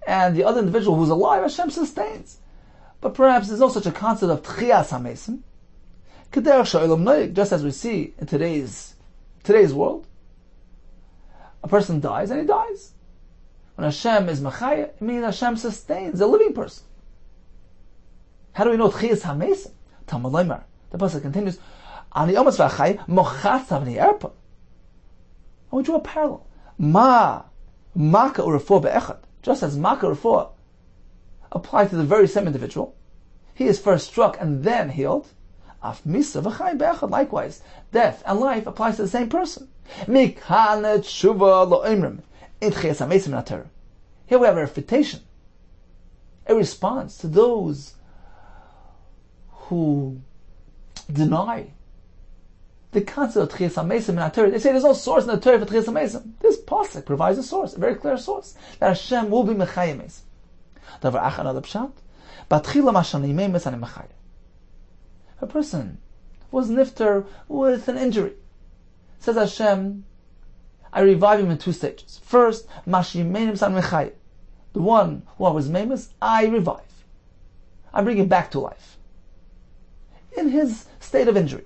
and the other individual who's alive, Hashem sustains. But perhaps there's no such a concept of Tchias HaMesim, just as we see in today's world. A person dies and he dies. When Hashem is Machaya, it means Hashem sustains a living person. How do we know Tchias HaMesim? Talmud Leimar. The pasuk continues, Ani omas v'achai mochatzav ni'erpa. And we draw a parallel. Maka urefor be'echad. Just as Maka urefor apply to the very same individual, he is first struck and then healed. Af misa v'chayim be'echad. Likewise, death and life applies to the same person. Mikhanet shuva lo'imrim. Here we have a refutation, a response to those who deny the concept of Tchias HaMesim in our Torah. They say there's no source in the Torah for Tchias HaMesim. This pasuk provides a source, a very clear source, that Hashem will be Mechayim Mesim. Davar ach another pshat, Batchila mashani memes ani Mechayim. A person was nifter with an injury. Says Hashem, I revive him in two stages. First, Mashi Meinim San Mechayim. The one who was Meimus, I revive. I bring him back to life. In his state of injury.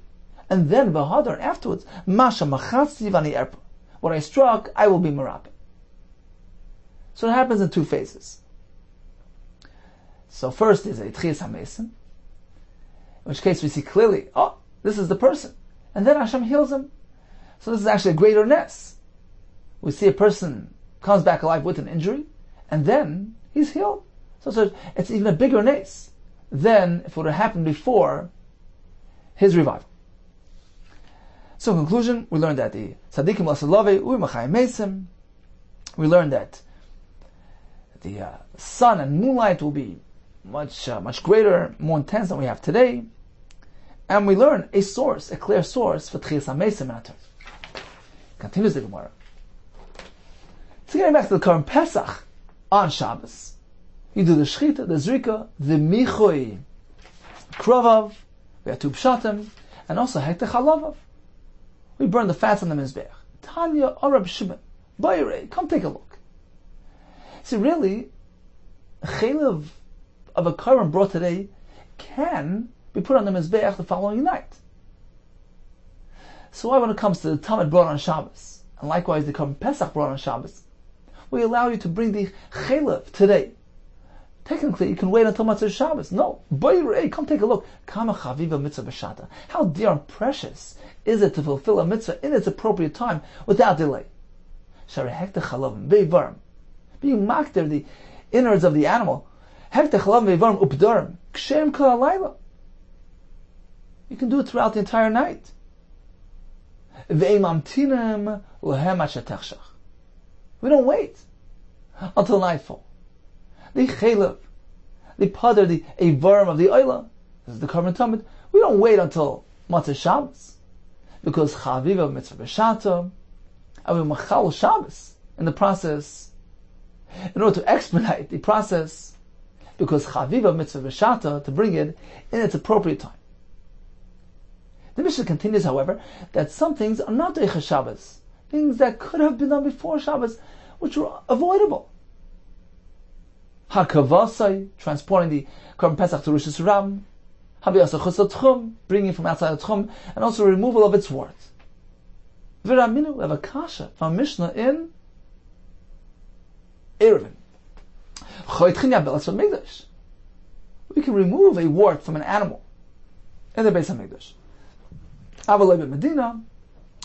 And then, Vahadar, afterwards, Masha Machatzi Vani Erpa. What I struck, I will be Merapim. So it happens in two phases. So first is a Tchias HaMesim, in which case we see clearly, this is the person. And then Hashem heals him. So this is actually a greater ness. We see a person comes back alive with an injury, and then he's healed. So it's even a bigger ness than if it would have happened before his revival. So in conclusion, we learned that the Tzadikim Lasalove U'Machayim Mesim. We learned that the sun and moonlight will be much greater, more intense than we have today. And we learn a source, a clear source for Tchias HaMesim in our Torah. Continues the Gemara. So getting back to the current Pesach on Shabbos, you do the Shechita, the Zrika, the Michui, Krovav, we have two Pshatim, and also Hekte Chalavav. We burn the fats on the Mizbeach. Tanya Arab Shimon, Bayre, come take a look. See, really, a chaylev of a korban brought today can be put on the Mizbeach the following night. So why when it comes to the Tamid brought on Shabbos, and likewise the korban Pesach brought on Shabbos, we allow you to bring the chaylev today? Technically, you can wait until Matzah Shabbos. No. Bayre, come take a look. Kama chaviva mitzvah b'shata. How dear and precious is it to fulfill a mitzvah in its appropriate time without delay? Shari hekta chalavim veivarim. Being makter, the innards of the animal. Hekta chalavim veivarim updarim. Kshem kol halayla. You can do it throughout the entire night. Ve'imamtinem lehem ashetechshach. We don't wait until nightfall. The chaylev, the padar, the avarim of the oila, this is the korban tamid. We don't wait until Matzah Shabbos, because chaviva mitzvah b'shata, and we machal Shabbos in the process, in order to expedite the process, because chaviva mitzvah b'shata, to bring it in its appropriate time. The Mishnah continues, however, that some things are not deicha Shabbos, things that could have been done before Shabbos, which were avoidable. Hakavasai, transporting the korban Pesach to Rosh Hashanah, Haviyasa Chusat Tchum, bringing from outside the Tchum, and also removal of its wort. Viraminu, we have a kasha from Mishnah in Eruvin. We can remove a wart from an animal in the Beis HaMikdash. Avalei Medina,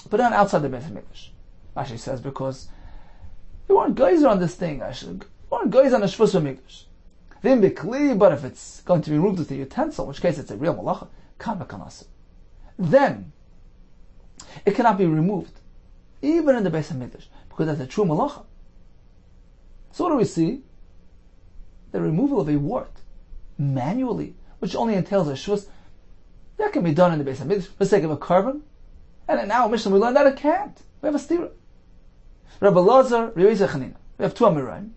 but not outside the Beis HaMikdash. Rashi says because they weren't geyser on this thing. One goes on a shvus v'mikdash. Then b'kli, but if it's going to be removed with a utensil, in which case it's a real malacha, kama kanasa. Then it cannot be removed, even in the Beis HaMikdash, because that's a true malacha. So what do we see? The removal of a wart manually which only entails a shvus, that can be done in the Beis Hamikdash for the sake of a korban. And in our Mishnah we learn that it can't. We have a stira. Rabbi Lazar, Rabbi Chanina. We have two Amoraim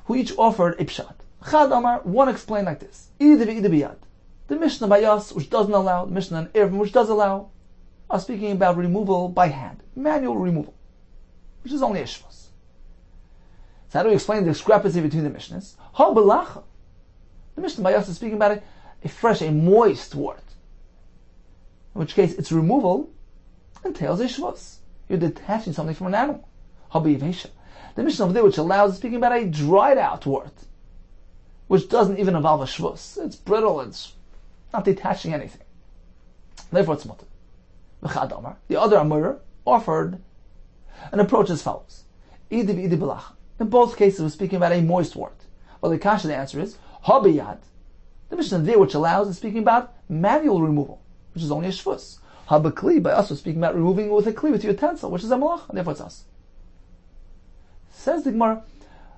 who each offered a pshat. Chad Amar, one explained like this: Ida v'ida biyad. The Mishnah by us, which doesn't allow, the Mishnah in Erevin, which does allow, are speaking about removal by hand, manual removal, which is only a shvus. So how do we explain the discrepancy between the Mishnahs? Ha belacha. The Mishnah by us is speaking about a fresh, a moist wort. In which case, its removal entails a shvus. You're detaching something from an animal. Ha b'yivesha. The Mishnah over there, which allows, is speaking about a dried out wort, which doesn't even involve a shvus. It's brittle, it's not detaching anything. Therefore, it's mutter. The other Amor offered an approach as follows: Idi v'idi belacha. In both cases, we're speaking about a moist wort. Well, the kasha, the answer is ha b'yad. The Mishnah there, which allows, is speaking about manual removal, which is only a shvus. Ha b'kli, by us, we're speaking about removing it with a kli, with your utensil, which is a malach, and therefore it's us. Says the Gemara,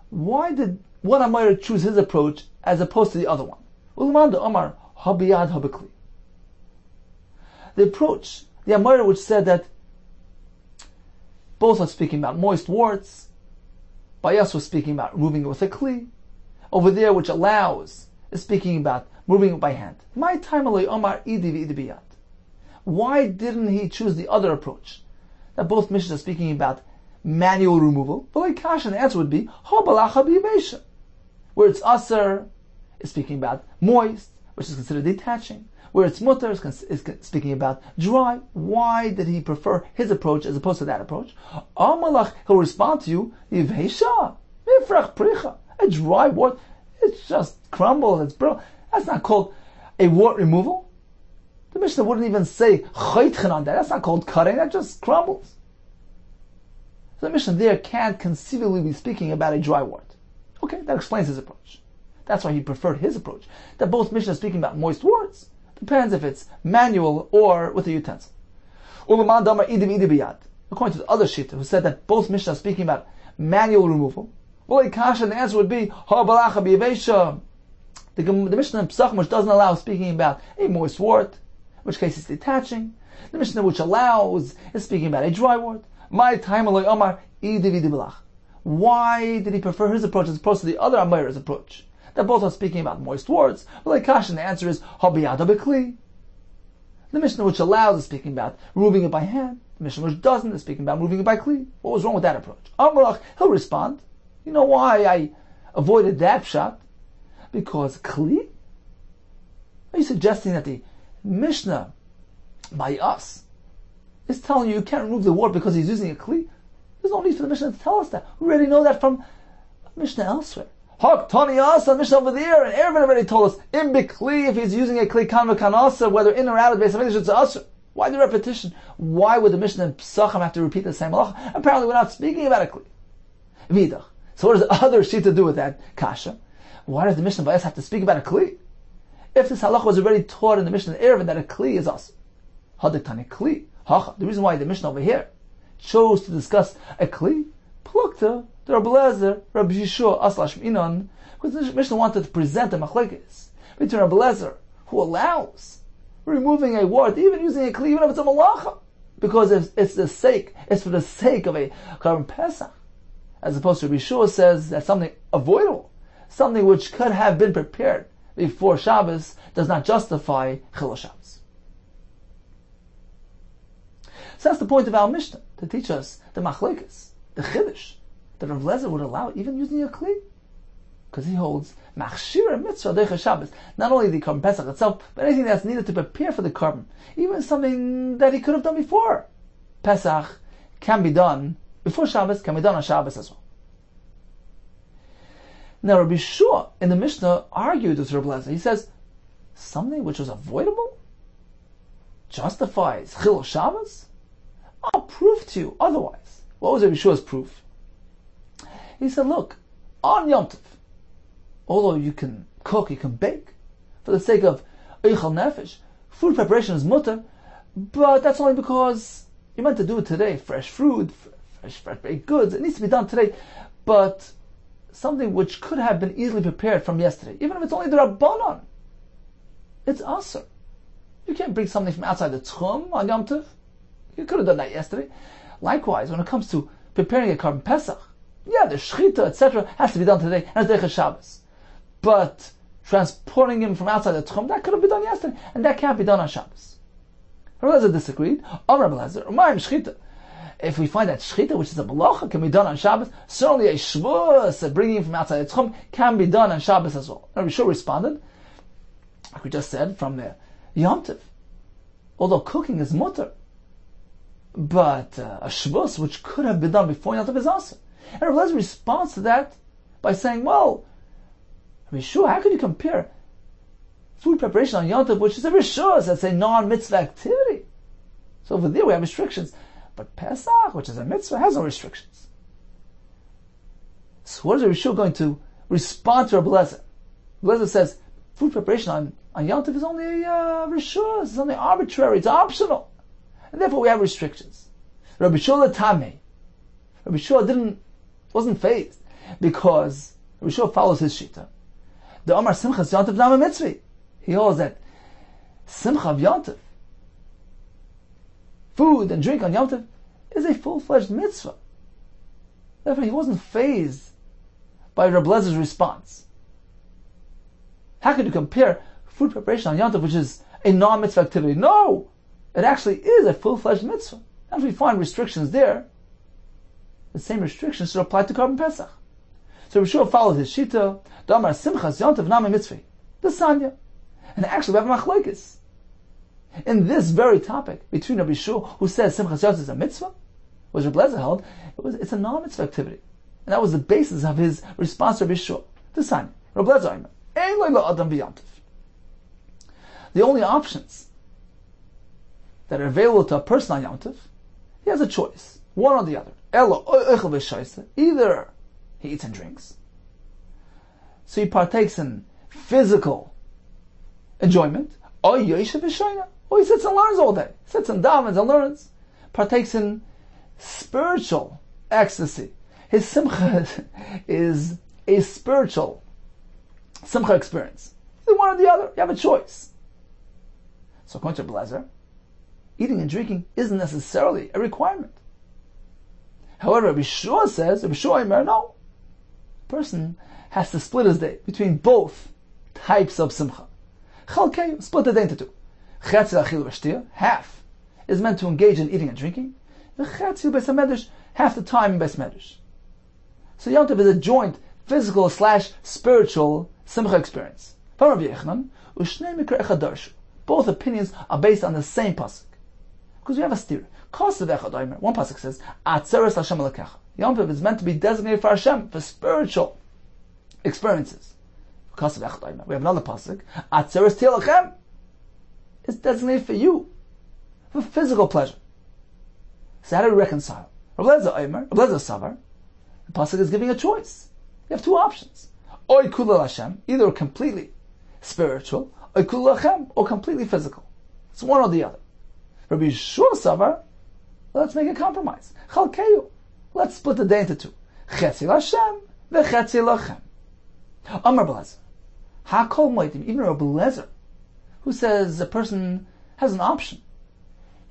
why did one Amor choose his approach as opposed to the other one? Ulamanda Amar ha b'yad ha b'kli. The approach, the Amor which said that both are speaking about moist warts, by us we're speaking about removing it with a kli. Over there, which allows, is speaking about moving it by hand. My time alay Omar idi v'idi biyad. Why didn't he choose the other approach? That both missions are speaking about manual removal. But like Kasha, the answer would be ha balacha b'yivesha, where it's aser is speaking about moist, which is considered detaching. Where it's mutter is speaking about dry. Why did he prefer his approach as opposed to that approach? Amalach, he'll respond to you, Yivhesha, mifrach pricha, a dry wort, it's just crumbled, it's brittle. That's not called a wort removal. The Mishnah wouldn't even say chaytchen on that. That's not called cutting, that just crumbles. So the Mishnah there can't conceivably be speaking about a dry wort. Okay, that explains his approach. That's why he preferred his approach. That both Mishnah are speaking about moist warts. Depends if it's manual or with a utensil. According to the other shita who said that both Mishnah are speaking about manual removal, well, the answer would be the Mishnah in Pesachim, which doesn't allow speaking about a moist wort, in which case it's detaching. The Mishnah which allows is speaking about a dry wort. My time Omar. Why did he prefer his approach as opposed to the other Amir's approach? That both are speaking about moist warts. Well, like Kashan, the answer is habiyad habikli. The Mishnah which allows is speaking about removing it by hand. The Mishnah which doesn't is speaking about removing it by kli. What was wrong with that approach? Amalach, he'll respond. You know why I avoided that pshat? Because kli? Are you suggesting that the Mishnah by us is telling you can't remove the wart because he's using a kli? There's no need for the Mishnah to tell us that. We already know that from Mishnah elsewhere. Hak Tani Asa, Mishnah over there, and Erevin already told us, in Bikli, if he's using a Kli Kan V'Kan Asa, whether in or out of the Beis Hamikdash, it's Asa. Why the repetition? Why would the Mishnah in Pesachim have to repeat the same halacha? Apparently we're not speaking about a Kli. Vidach. So what does the other Shita do with that? Kasha. Why does the Mishnah by us have to speak about a Kli? If this halacha was already taught in the Mishnah in Erevin that a Kli is Asa. Hadik Tani Kli. Hacha. The reason why the Mishnah over here chose to discuss a Kli, Plukta, the Rabbi Lezer, Rabbi Yeshua, Aslash Inon, because the Mishnah wanted to present a machlekes between Rabbi Lezer, who allows removing a wart, even using a kli, even if it's a malacha, because it's for the sake of a Karban Pesach, as opposed to Rabbi Yeshua says that something avoidable, something which could have been prepared before Shabbos, does not justify Chilul Shabbos. So that's the point of our Mishnah, to teach us the machlekes, the chiddush, that Rav Lezer would allow even using a kli, because he holds machshira mitzvah deicha Shabbos, not only the Karban Pesach itself, but anything that's needed to prepare for the Karban, even something that he could have done before Pesach can be done before Shabbos, can be done on Shabbos as well. Now Rabbi Shua in the Mishnah argued with Rav Lezer. He says something which was avoidable justifies Chilul Shabbos. I'll prove to you otherwise. What was Rabbi Shua's proof? He said, look, on Yom Tov, although you can cook, you can bake, for the sake of Eichel Nefesh, food preparation is mutter, but that's only because you're meant to do it today. Fresh fruit, fresh baked goods, it needs to be done today, but something which could have been easily prepared from yesterday, even if it's only the Rabbanon, it's asur. You can't bring something from outside the tchum on Yom Tov. You could have done that yesterday. Likewise, when it comes to preparing a carbon Pesach, yeah, the shechita, etc., has to be done today, and it's Derech Shabbos. But transporting him from outside the tchum, that could have been done yesterday, and that can't be done on Shabbos. Rabbi Lezer disagreed. Rabbi Lezer, Umayim shechita. If we find that shechita, which is a malacha, can be done on Shabbos, certainly a shvus, bringing him from outside the tchum, can be done on Shabbos as well. Rabbi Shua responded, like we just said, from the Yom Tov. Although cooking is mutter, but a shvus, which could have been done before Yom Tov, is also. And Rabbi Lezer responds to that by saying, well, Rabbi Shua, how could you compare food preparation on Yom Tov, which is a rishus, that's a non-mitzvah activity? So over there we have restrictions. But Pesach, which is a mitzvah, has no restrictions. So what is Rabbi Shua going to respond to Rabbi Lezer? Rabbi Lezer says, food preparation on Yom Tov is only a rishus, it's only arbitrary, it's optional. And therefore we have restrictions. Rabbi Shua Tameh. Rabbi Shua wasn't fazed, because Rabbi Shua follows his shita. The Omar Simchas Yom Tov Nama Mitzvah. He holds that Simcha of Yom Tov, food and drink on Yom Tov, is a full-fledged mitzvah. Therefore, he wasn't fazed by Rabbi Lezer's response. How could you compare food preparation on Yom Tov, which is a non-mitzvah activity? No! It actually is a full-fledged mitzvah. And if we find restrictions there, the same restrictions should apply to Karban Pesach. So Rabbi Shua followed his shita, the Amar Simchas Yom Tov Nama Mitzvah, the Sanya. And actually we have a machlokes in this very topic between Rabbi Shua, who says Simchas Yom Tov is a mitzvah, which Rabbi Lezer held, it's a non-mitzvah activity. And that was the basis of his response to Rabbi Shua, the Sanya. Rabbi Lezer, Ein lo la'adam b'Yom Tov. The only options that are available to a person on Yom Tov, he has a choice, one or the other. Either he eats and drinks, so he partakes in physical enjoyment, or he sits and learns all day, sits and davens and learns, partakes in spiritual ecstasy. His simcha is a spiritual simcha experience. Either one or the other, you have a choice. So according to Rabbi Lezer, eating and drinking isn't necessarily a requirement. However, Rabbi Shua says, Rabbi Shua Omer, no. A person has to split his day between both types of simcha. Chalkei, split the day into two. Chetzi l'achil v'shtia, half, is meant to engage in eating and drinking. V'chetzi l'beis hamedrash, half the time in beis medrash. So Yom Tov is a joint physical / spiritual simcha experience. From Rabbi Yechanan, u'shnei mikra echad darshu. Both opinions are based on the same pasuk. Because we have a steer. One pasuk says, Atzeres Hashem Elokecha. Yom Tov is meant to be designated for Hashem, for spiritual experiences. We have another pasuk, Atzeres Tielachem. It's designated for you, for physical pleasure. So how do we reconcile? Rabbi Lezer Savar, the pasuk is giving a choice. You have two options. Oy Kula Hashem, either completely spiritual, Oy Kula Hashem, or completely physical. It's one or the other. Rabbi Shua Savar, let's make a compromise. Chalkeyu. Let's split the day into two. Chetzi l'Hashem, v'chetzi l'Achem. Amar Rabbi Lezer. Hakol moitim, even Rabbi Lezer, who says a person has an option.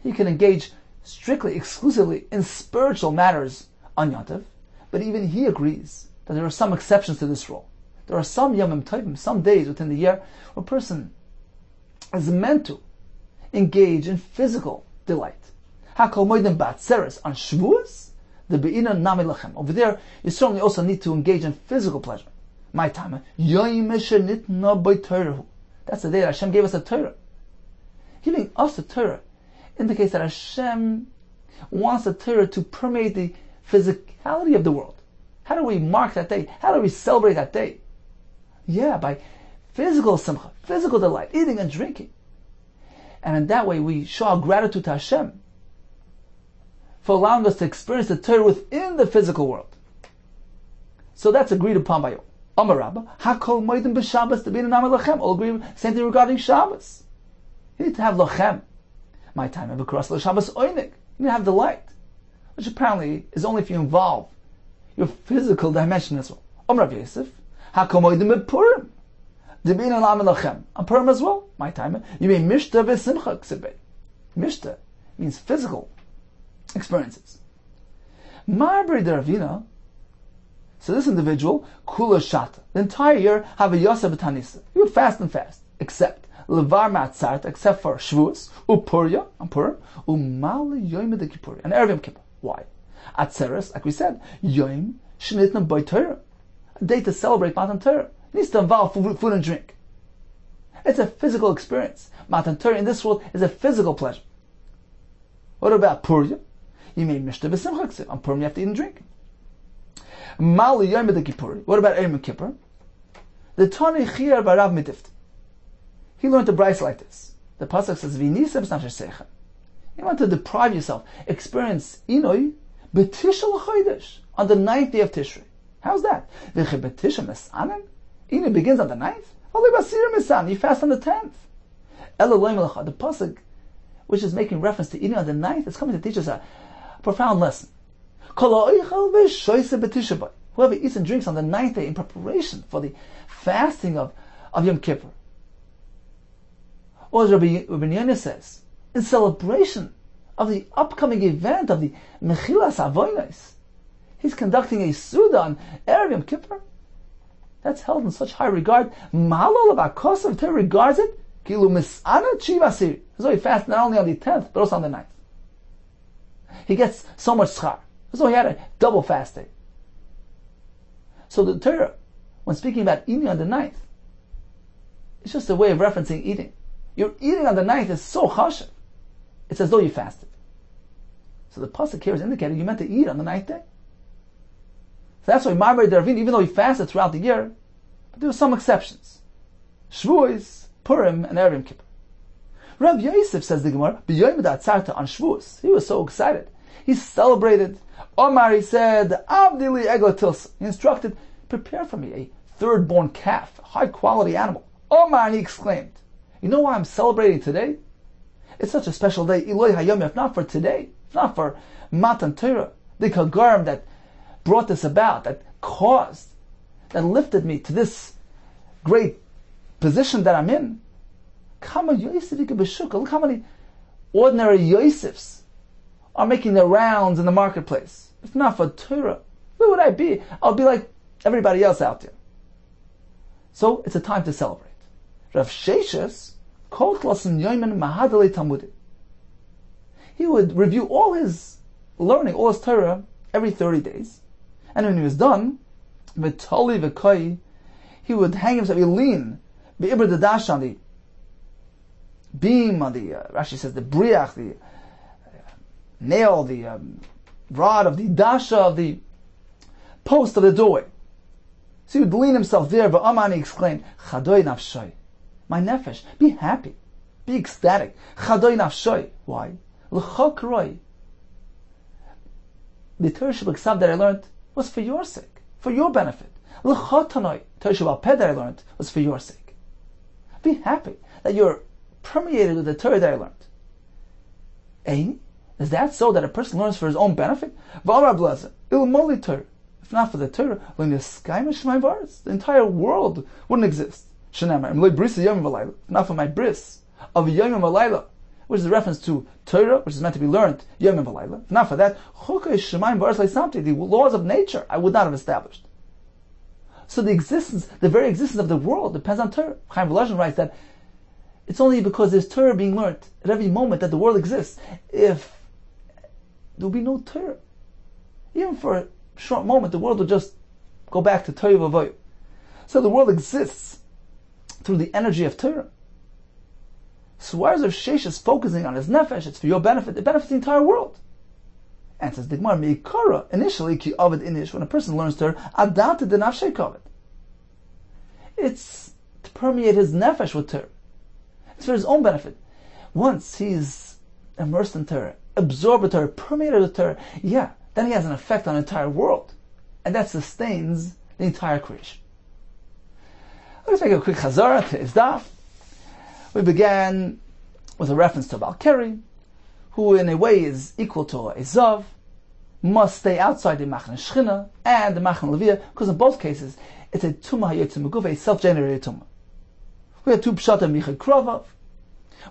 He can engage strictly, exclusively in spiritual matters on Yom Tov, but even he agrees that there are some exceptions to this rule. There are some Yomim Tovim, some days within the year, where a person is meant to engage in physical delight. Hakol moedim ba'atzeres on Shavuos, the be'ina nami lachem. Over there, you certainly also need to engage in physical pleasure. My time, yoyim nitna b'Torahu. That's the day that Hashem gave us the Torah. Giving us the Torah indicates that Hashem wants the Torah to permeate the physicality of the world. How do we mark that day? How do we celebrate that day? Yeah, by physical simcha, physical delight, eating and drinking. And in that way we show our gratitude to Hashem for allowing us to experience the Torah within the physical world. So that's agreed upon by all. Amar Rabba, Hakol Moedim b'Shabbos T'bina Nami Lachem. All agree, same thing regarding Shabbos. You need to have Lachem. My time, and B'Kuras L'Shabbos Oinig. You need to have delight, which apparently is only if you involve your physical dimension as well. Amar Rav Yosef, Hakol Moedim b'Purim. Dibin and Lamed Lachem. On Purim as well, my time. You mean Mishta v'Simcha Ksibei. Mishta means physical experiences. Marbri Deravina. So this individual, Kula Shata, the entire year, have a Yosef B'Tanisa. He would fast and fast, except Levar Matzart, except for Shavuos, Upurya, on Purim, Umali Yom de Kippur, and Erev Yom Kippur. Why? Atzeres, like we said, Yom Shnitna B'Y Torah, a day to celebrate Matan Torah. It needs to involve food and drink. It's a physical experience. Matan Torah in this world is a physical pleasure. What about Purya? You may Mishta B'Simcha. On Purim you have to eat and drink. Mali Yom de Kippur. What about Erev Yom Kippur? The Tani Chiyar Barav Mitifti. He learned the Bryce like this. The pasuk says, "V'nisem snafshesecha." You want to deprive yourself, experience inoi b'tisha l'chodesh on the 9th day of Tishrei. How's that? V'che b'tisha mesanen. Inoi begins on the 9th. Only basir mesan. You fast on the 10th. Elolim lecha. The pasuk, which is making reference to eating on the 9th, is coming to teach us a profound lesson. Whoever eats and drinks on the 9th day in preparation for the fasting of Yom Kippur. Or as Rabbi Yehuda says, in celebration of the upcoming event of the Mechilas Avonos, he's conducting a Suda on Erev Yom Kippur. That's held in such high regard. Mahalol of Akosav Torah regards it, Kilu Misana Chivasir. So he fasts not only on the 10th, but also on the 9th. He gets so much schar. So he had a double fast day. So the Torah, when speaking about eating on the 9th, it's just a way of referencing eating. Your eating on the 9th is so chashiv. It's as though you fasted. So the pasuk here is indicating you meant to eat on the 9th day. So that's why Ma'aber Deravin, even though he fasted throughout the year, but there were some exceptions. Shavuos, Purim, and Erev Yom Kippur. Rav Yosef, says the Gemara, b'yoyim da'atzarta on Shavuos. He was so excited. He celebrated. Omar, he said, Avdili egla tilsa. He instructed, prepare for me a third-born calf, a high-quality animal. Omar, and he exclaimed, you know why I'm celebrating today? It's such a special day. Eloi hayom, if not for today, if not for Matan Torah, the Kagarim that brought this about, that lifted me to this great position that I'm in. Look how many ordinary Yosefs are making their rounds in the marketplace. If not for Torah, where would I be? I'll be like everybody else out there. So it's a time to celebrate. Rav Sheshes, he would review all his learning, all his Torah, every 30 days. And when he was done, he would hang himself, he would lean, on the beam, on the, Rashi says, the briach, the nail, the rod of the dasha, of the post of the doorway. So he would lean himself there, but Amani exclaimed, Chadoy nafshay, my nefesh, be happy, be ecstatic. Chadoy nafshay. Why? L'chok roi. The Torah Shabbat that I learned was for your sake, for your benefit. L'chotanoi, Torah Shabbat that I learned was for your sake. Be happy that you're permeated with the Torah that I learned. Eh? Is that so that a person learns for his own benefit? Ilmoli Torah. If not for the Torah, the entire world wouldn't exist. Not for my bris of Yom V'Layla, which is a reference to Torah, which is meant to be learned Yom V'Layla. Not for that, the laws of nature I would not have established. So the very existence of the world depends on Torah. Chaim Volozhin writes that it's only because there's Torah being learned at every moment that the world exists. If there would be no Torah, even for a short moment, the world would just go back to Torah v'avoyu. So the world exists through the energy of Torah. So why is Rav Sheshes focusing on his nefesh? It's for your benefit. It benefits the entire world. And says the Gemara, Meikara, initially, ki avid inish, when a person learns Torah, adapted the nafshei kavid. It's to permeate his nefesh with Torah. It's for his own benefit. Once he's immersed in Torah, absorbed with Torah, permeated with Torah, then he has an effect on the entire world. And that sustains the entire creation. Let's make a quick chazara to his daf. We began with a reference to Balkari, who in a way is equal to a Zav, must stay outside the Machne Shechina and the Machne Leviyah, because in both cases it's a Tumah Hayotze Meguf, a self-generated Tumah. We had two pshatim Michal Krovov.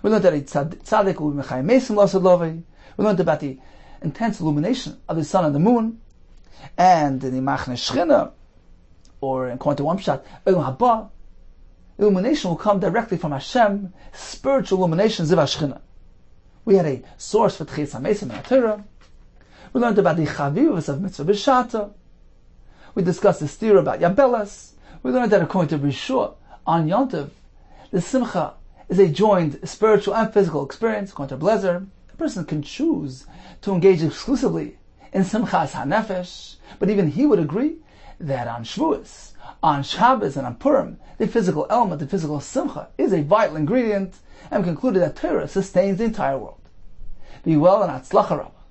We learned that a tzaddik will be mechayim mesim l'asad lovei. We learned about the intense illumination of the sun and the moon, and the machne shchina, or according to one pshat, Olam haba. Illumination will come directly from Hashem, spiritual illumination, ziv hashchina. We had a source for tchias hamesim in Torah. We learned about the chavivus of mitzvah b'shata. We discussed the steer about Yabelas. We learned that according to Rishua, on Yontiv, the simcha is a joined spiritual and physical experience. According to Blezer, a person can choose to engage exclusively in simchas hanefesh, but even he would agree that on Shavuos, on Shabbos, and on Purim, the physical element, the physical simcha, is a vital ingredient, and we concluded that Torah sustains the entire world. Be well and atzlacha Rabbah.